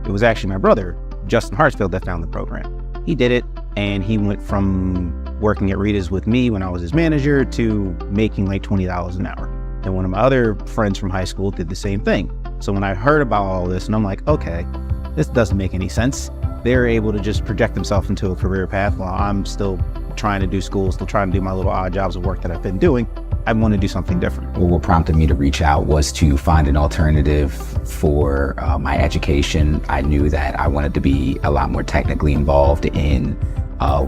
It was actually my brother, Justin Hartsfield, that found the program. He did it, and he went from working at Rita's with me when I was his manager to making like $20 an hour. And one of my other friends from high school did the same thing. So when I heard about all this, and I'm like, okay, this doesn't make any sense. They're able to just project themselves into a career path while I'm still trying to do school, still trying to do my little odd jobs of work that I've been doing. I want to do something different. Well, what prompted me to reach out was to find an alternative for my education. I knew that I wanted to be a lot more technically involved in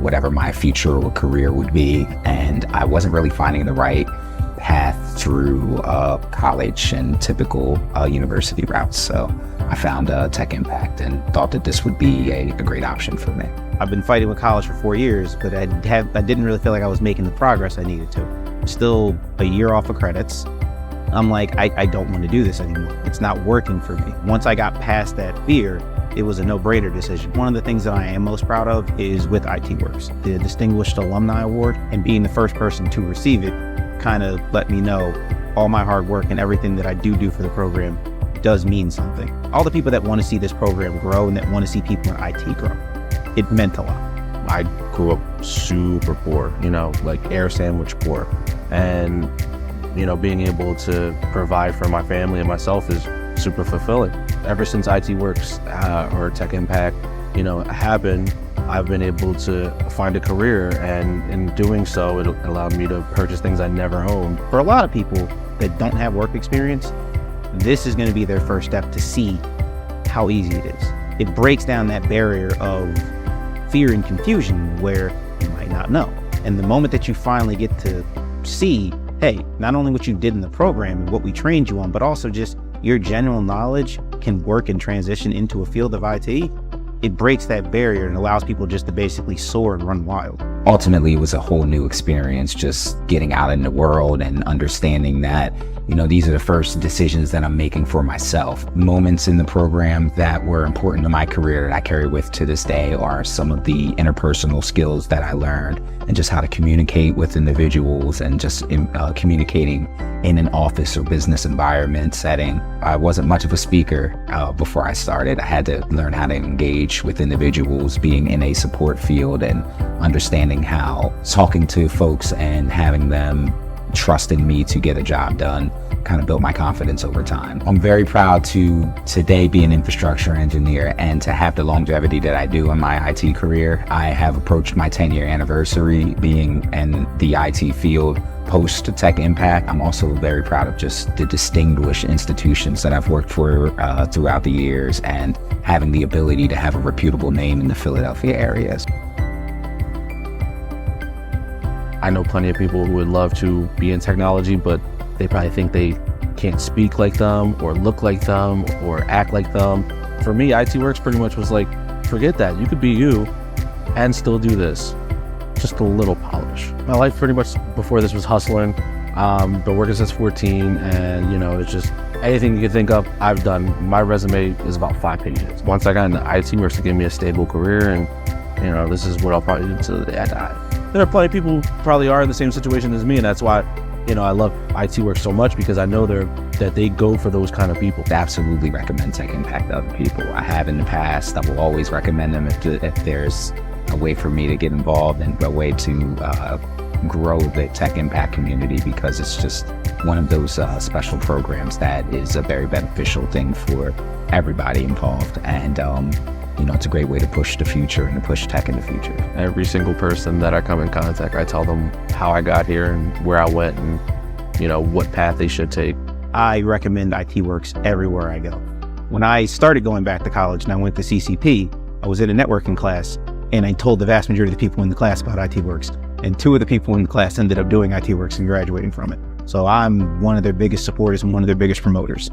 whatever my future or career would be, and I wasn't really finding the right path through college and typical university routes. So I found Tech Impact and thought that this would be a great option for me. I've been fighting with college for 4 years, but I didn't really feel like I was making the progress I needed to. Still a year off of credits. I'm like, I don't want to do this anymore. It's not working for me. Once I got past that fear, it was a no-brainer decision. One of the things that I am most proud of is with ITWorks, the Distinguished Alumni Award, and being the first person to receive it kind of let me know all my hard work and everything that I do for the program does mean something. All the people that want to see this program grow and that want to see people in IT grow, it meant a lot. I grew up super poor, like air sandwich poor. And, being able to provide for my family and myself is super fulfilling. Ever since ITWorks or Tech Impact, happened, I've been able to find a career, and in doing so, it allowed me to purchase things I never owned. For a lot of people that don't have work experience, this is going to be their first step to see how easy it is. It breaks down that barrier of fear and confusion where you might not know. And the moment that you finally get to see, hey, not only what you did in the program and what we trained you on, but also just your general knowledge can work and transition into a field of IT, it breaks that barrier and allows people just to basically soar and run wild. Ultimately, it was a whole new experience, just getting out in the world and understanding that, these are the first decisions that I'm making for myself. Moments in the program that were important to my career that I carry with to this day are some of the interpersonal skills that I learned, and just how to communicate with individuals, and just communicating in an office or business environment setting. I wasn't much of a speaker before I started. I had to learn how to engage with individuals, being in a support field and understanding how talking to folks and having them trust in me to get a job done kind of built my confidence over time. I'm very proud to today be an infrastructure engineer and to have the longevity that I do in my IT career. I have approached my 10-year anniversary being in the IT field post Tech Impact. I'm also very proud of just the distinguished institutions that I've worked for throughout the years, and having the ability to have a reputable name in the Philadelphia area. I know plenty of people who would love to be in technology, but they probably think they can't speak like them or look like them or act like them. For me, ITWorks pretty much was like, forget that. You could be you and still do this. Just a little polish. My life pretty much before this was hustling. Been working since 14, and it's just anything you can think of, I've done. My resume is about 5 pages. Once I got into ITWorks, to give me a stable career, and this is what I'll probably do until the day I die. There are plenty of people who probably are in the same situation as me, and that's why I love ITWorks so much, because I know that they go for those kind of people. I absolutely recommend Tech Impact to other people. I have in the past. I will always recommend them if there's a way for me to get involved and a way to grow the Tech Impact community, because it's just one of those special programs that is a very beneficial thing for everybody involved. And it's a great way to push the future and to push tech in the future. Every single person that I come in contact, I tell them how I got here and where I went and, what path they should take. I recommend ITWorks everywhere I go. When I started going back to college and I went to CCP, I was in a networking class, and I told the vast majority of the people in the class about ITWorks. And 2 of the people in the class ended up doing ITWorks and graduating from it. So I'm one of their biggest supporters and one of their biggest promoters.